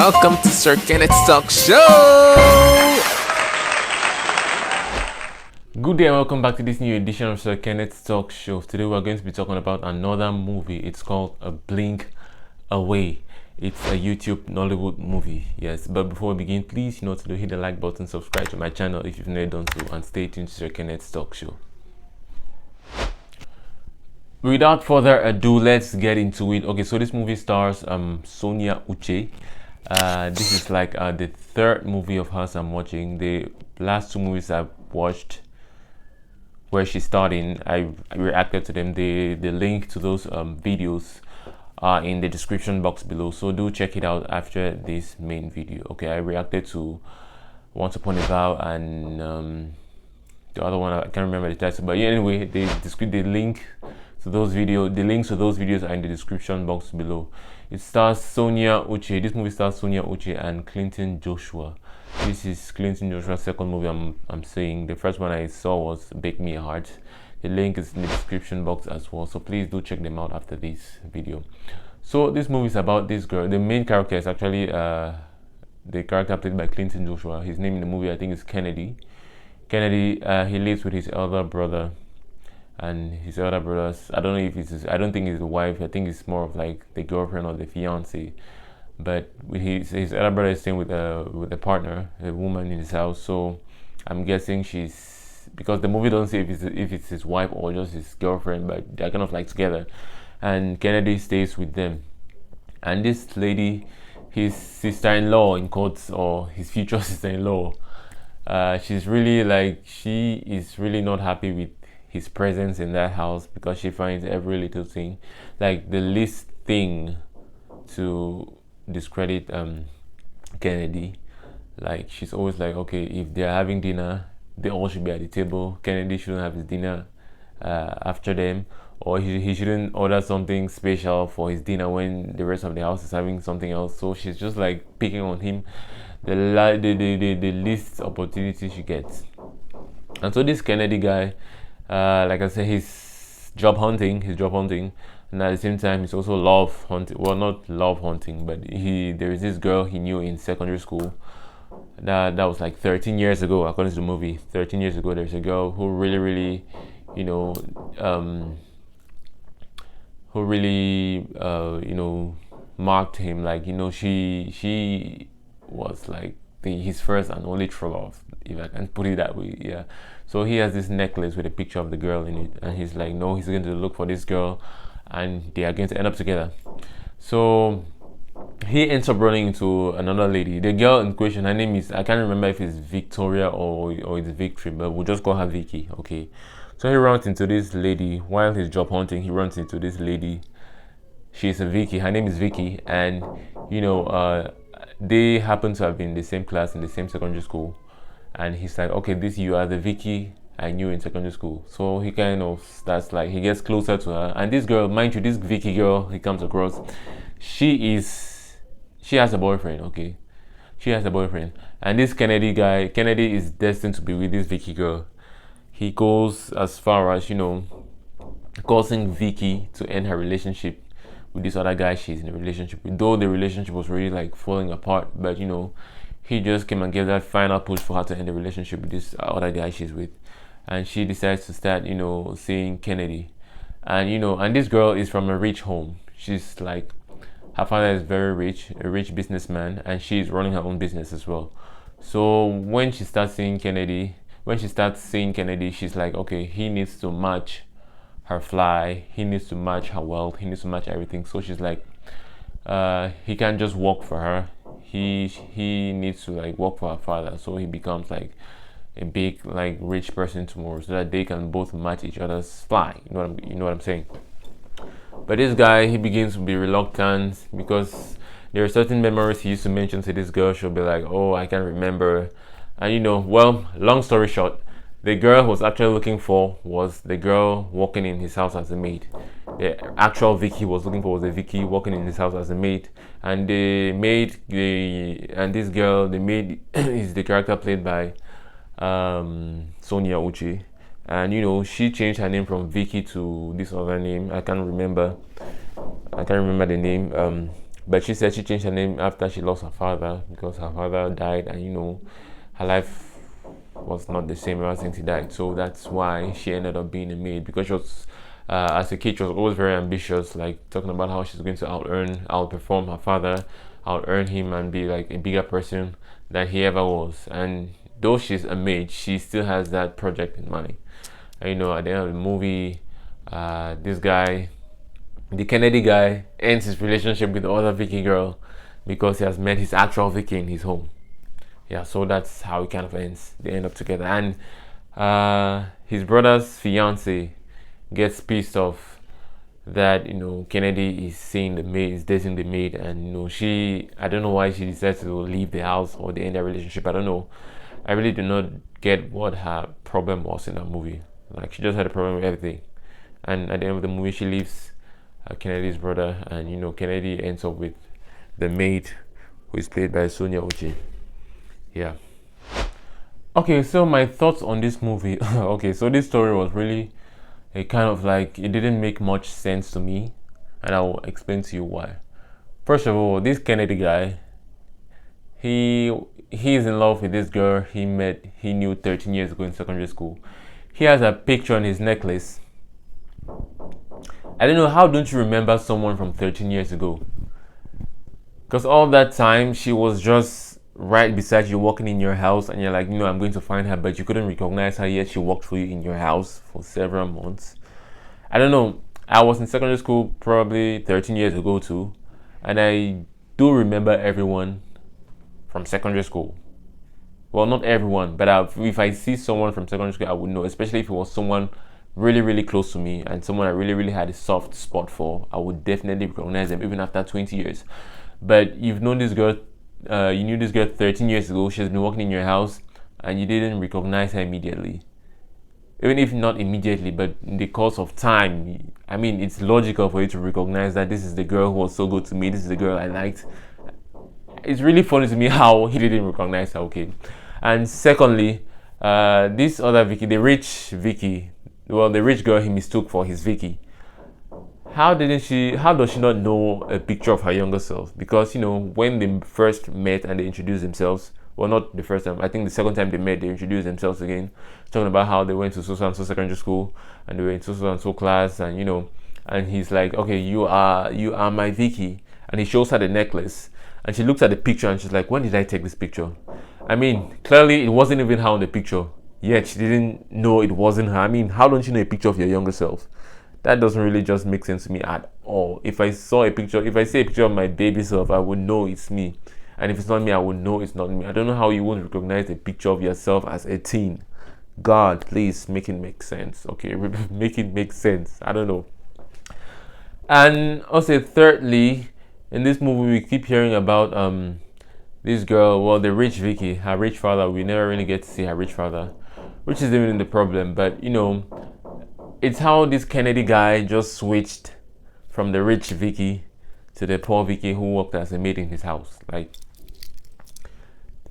welcome to Sir-Kenneth's Talk Show. Good day and welcome back to this new edition of Sir-Kenneth's Talk Show. Today we're going to be talking about another movie. It's called A Blink Away. It's a YouTube Nollywood movie, yes. But before we begin, please to hit the like button, subscribe to my channel if you've never done so, and stay tuned to Sir-Kenneth's Talk Show. Without further ado, let's get into it. Okay, so this movie stars SONIA UCHE. This is like the third movie of hers I'm watching. The last two movies I've watched where she starred in, I reacted to them. The link to those videos are in the description box below, so do check it out after this main video. Okay, I reacted to Once Upon a Vow and the other one I can't remember the title, but yeah, anyway, the links to those videos are in the description box below. It stars Sonia Uche. This movie stars Sonia Uche and Clinton Joshua. This is Clinton Joshua's second movie I'm saying. The first one I saw was Bake Me a Heart. The link is in the description box as well, so please do check them out after this video. So this movie is about this girl. The main character is actually the character played by Clinton Joshua. His name in the movie I think is Kennedy. He lives with his elder brother, and his elder brother's, I don't know if I don't think it's the wife. I think it's more of like the girlfriend or the fiance. But his elder brother is staying with a partner, a woman in his house. So I'm guessing she's, because the movie doesn't say if it's his wife or just his girlfriend, but they're kind of like together. And Kennedy stays with them. And this lady, his sister-in-law in quotes, or his future sister-in-law, she is really not happy with his presence in that house, because she finds every little thing, like the least thing, to discredit Kennedy. Like, she's always like, okay, if they're having dinner, they all should be at the table. Kennedy shouldn't have his dinner after them, or he shouldn't order something special for his dinner when the rest of the house is having something else. So she's just like picking on him the least opportunity she gets. And so this Kennedy guy, like I said, he's job hunting, and at the same time he's also love hunting. Well, not love hunting, but there is this girl he knew in secondary school. That was like 13 years ago, according to the movie. 13 years ago, there's a girl who really marked him. Like, she was like his first and only true love, if I can put it that way. Yeah. So he has this necklace with a picture of the girl in it, and he's like, no, he's going to look for this girl, and they are going to end up together. So he ends up running into another lady. The girl in question, her name is, I can't remember if it's Victoria or it's Victory, but we'll just call her Vicky. Okay. So he runs into this lady while he's job hunting. He runs into this lady. She's a Vicky. Her name is Vicky, and they happen to have been in the same class in the same secondary school. And he's like, okay, you are the Vicky I knew in secondary school. So he kind of starts, like, he gets closer to her. And this girl, mind you, this Vicky girl he comes across, she has a boyfriend. Okay, she has a boyfriend. And this Kennedy guy, Kennedy is destined to be with this Vicky girl. He goes as far as causing Vicky to end her relationship with this other guy she's in a relationship with, though the relationship was really like falling apart. But he just came and gave that final push for her to end the relationship with this other guy she's with. And she decides to start seeing Kennedy. And and this girl is from a rich home. She's like, her father is very rich, a rich businessman, and she's running her own business as well. So when she starts seeing Kennedy, she's like, okay, he needs to match her fly, he needs to match her wealth, he needs to match everything. So she's like, he can't just work for her, he needs to like work for her father, so he becomes like a big like rich person tomorrow, so that they can both match each other's fly. You know what I'm saying? But this guy, he begins to be reluctant, because there are certain memories he used to mention to this girl. She'll be like, oh, I can't remember. And well, long story short, the girl he was actually looking for was the girl working in his house as a maid. The actual Vicky was looking for was a Vicky working in his house as a maid. And the maid, and this girl, the maid is the character played by Sonia Uche. And she changed her name from Vicky to this other name. I can't remember the name. But she said she changed her name after she lost her father because her father died, and her life was not the same ever since he died. So that's why she ended up being a maid, because she was, as a kid, she was always very ambitious, like talking about how she's going to outperform her father, out earn him, and be like a bigger person than he ever was. And though she's a maid, she still has that project in mind. And at the end of the movie, this guy, the Kennedy guy, ends his relationship with the other Vicky girl because he has met his actual Vicky in his home. Yeah, so that's how it kind of ends. They end up together, and his brother's fiance gets pissed off that Kennedy is seeing the maid, is dating the maid, and she, I don't know why she decides to leave the house or they end their relationship. I don't know. I really do not get what her problem was in that movie. Like, she just had a problem with everything, and at the end of the movie, she leaves Kennedy's brother, and Kennedy ends up with the maid, who is played by Sonia UCHE. Yeah. Okay, so my thoughts on this movie. Okay, so this story was really a kind of like, it didn't make much sense to me, and I will explain to you why. First of all, this Kennedy guy, he's in love with this girl he knew 13 years ago in secondary school. He has a picture on his necklace. I don't know, how don't you remember someone from 13 years ago? Because all that time she was just right beside you, walking in your house, and you're like, I'm going to find her, but you couldn't recognize her yet she walked for you in your house for several months. I don't know, I was in secondary school probably 13 years ago too, and I do remember everyone from secondary school. Well, not everyone, but if I see someone from secondary school, I would know, especially if it was someone really, really close to me and someone I really, really had a soft spot for. I would definitely recognize them even after 20 years. But you've known this girl, you knew this girl 13 years ago, she's been working in your house, and you didn't recognize her immediately. Even if not immediately, but in the course of time, I mean, it's logical for you to recognize that this is the girl who was so good to me, this is the girl I liked. It's really funny to me how he didn't recognize her, okay? And secondly, this other Vicky, the rich Vicky, well, the rich girl he mistook for his Vicky. How does she not know a picture of her younger self? Because when they first met and they introduced themselves, well, not the first time, I think the second time they met, they introduced themselves again, talking about how they went to so and so secondary school and they were in so and so class, and and he's like, okay, you are my Vicky, and he shows her the necklace, and she looks at the picture and she's like, when did I take this picture? I mean, clearly it wasn't even her on the picture, yet she didn't know it wasn't her. I mean, how don't you know a picture of your younger self? That doesn't really just make sense to me at all. If I see a picture of my baby self, I would know it's me. And if it's not me, I would know it's not me. I don't know how you won't recognize a picture of yourself as a teen. God, please make it make sense. Okay, make it make sense. I don't know. And also, thirdly, in this movie, we keep hearing about this girl, well, the rich Vicky, her rich father. We never really get to see her rich father, which is even the problem. But it's how this Kennedy guy just switched from the rich Vicky to the poor Vicky who worked as a maid in his house. Like,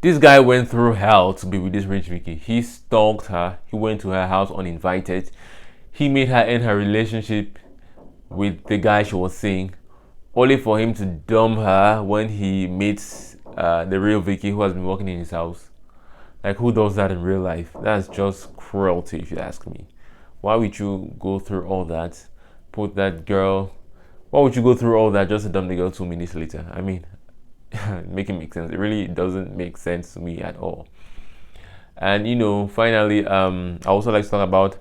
this guy went through hell to be with this rich Vicky. He stalked her. He went to her house uninvited. He made her end her relationship with the guy she was seeing, only for him to dump her when he meets the real Vicky who has been working in his house. Like, who does that in real life? That's just cruelty, if you ask me. Why would you go through all that? Why would you go through all that just to dump the girl 2 minutes later? I mean, make it make sense. It really doesn't make sense to me at all. And finally, I also like to talk about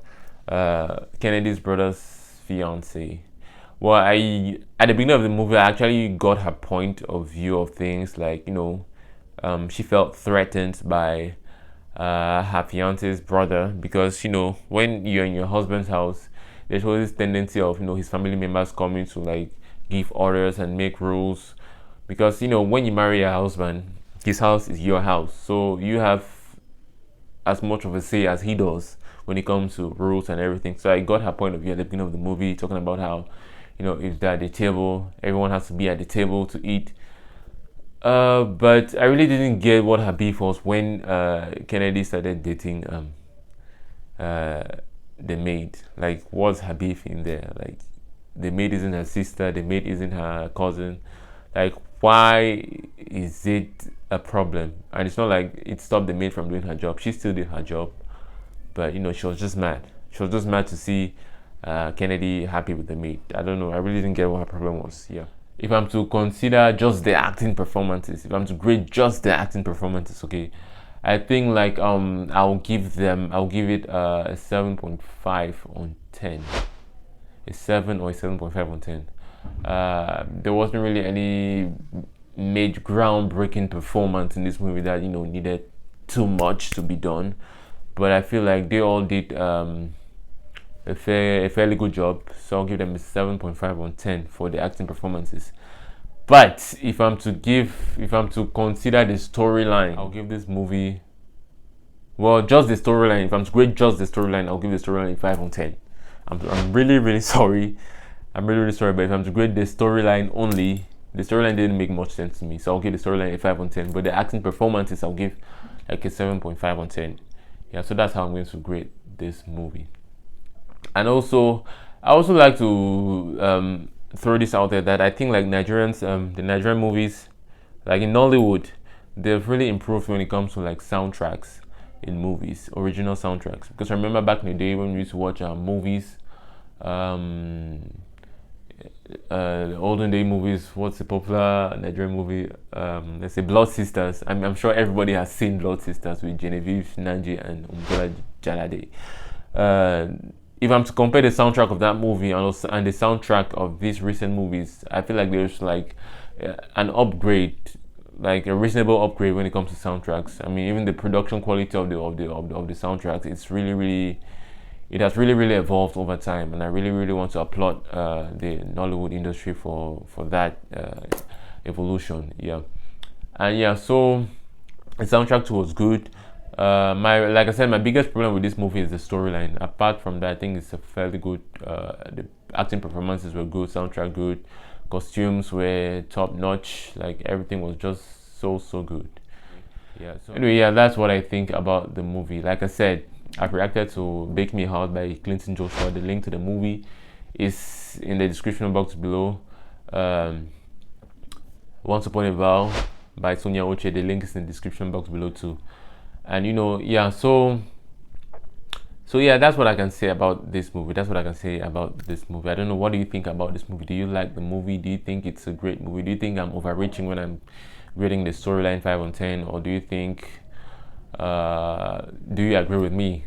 Kennedy's brother's fiance. Well, at the beginning of the movie, I actually got her point of view of things. Like, she felt threatened by her fiance's brother, because when you're in your husband's house, there's always this tendency of his family members coming to like give orders and make rules, because when you marry a husband, his house is your house, so you have as much of a say as he does when it comes to rules and everything. So I got her point of view at the beginning of the movie, talking about how if they're at the table, everyone has to be at the table to eat. But I really didn't get what her beef was when Kennedy started dating the maid. Like, what's her beef in there? Like, the maid isn't her sister, the maid isn't her cousin. Like, why is it a problem? And it's not like it stopped the maid from doing her job. She still did her job, but you know, she was just mad. She was just mad to see Kennedy happy with the maid. I don't know. I really didn't get what her problem was. Yeah. If I'm to consider just the acting performances, if I'm to grade just the acting performances, okay, I think like I'll give it a 7.5 on 10. A 7 or a 7.5 on 10. There wasn't really any major groundbreaking performance in this movie that, you know, needed too much to be done, but I feel like they all did a fairly good job, so I'll give them a 7.5 on 10 for the acting performances. But if I'm to consider the storyline, I'll give this movie, well, just the storyline. If I'm to grade just the storyline, I'll give the storyline a 5 on 10. I'm really sorry. I'm really sorry, but if I'm to grade the storyline only, the storyline didn't make much sense to me, so I'll give the storyline a 5 on 10. But the acting performances, I'll give like a 7.5 on 10. Yeah, so that's how I'm going to grade this movie. And also, I also like to throw this out there that I think like Nigerians, the Nigerian movies, like in Nollywood, they've really improved when it comes to like soundtracks in movies, original soundtracks. Because I remember back in the day when we used to watch movies, olden day movies. What's the popular Nigerian movie? Let's say Blood Sisters. I'm sure everybody has seen Blood Sisters with Genevieve Nanji and Umbola Jalade. If I'm to compare the soundtrack of that movie and the soundtrack of these recent movies, I feel like there's like an upgrade, like a reasonable upgrade when it comes to soundtracks. I mean, even the production quality of the soundtracks, it has really evolved over time, and I really want to applaud the Nollywood industry for that evolution. Yeah, and yeah, so the soundtrack too was good. Like I said, my biggest problem with this movie is the storyline. Apart from that, I think it's a fairly good. The acting performances were good, soundtrack good, costumes were top notch. Like everything was just so good. Yeah. So anyway, yeah, that's what I think about the movie. Like I said, I've reacted to Bake Me Hard by Clinton Joshua. The link to the movie is in the description box below. Once Upon a Vow by Sonia UCHE. The link is in the description box below too. And you know, yeah, so yeah, that's what I can say about this movie. I don't know, what do you think about this movie? Do you like the movie? Do you think it's a great movie? Do you think I'm overreaching when I'm grading the storyline 5 on 10? Or do you think do you agree with me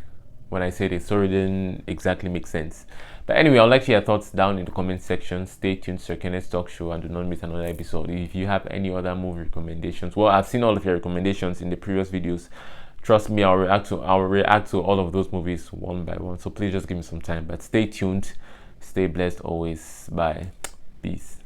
when I say the story didn't exactly make sense? But anyway, I'd like to hear your thoughts down in the comment section. Stay tuned to Sir-Kenneth's Talk Show and do not miss another episode. If you have any other movie recommendations, well, I've seen all of your recommendations in the previous videos. Trust me, I'll react to all of those movies one by one. So please just give me some time. But stay tuned, stay blessed always. Bye. Peace.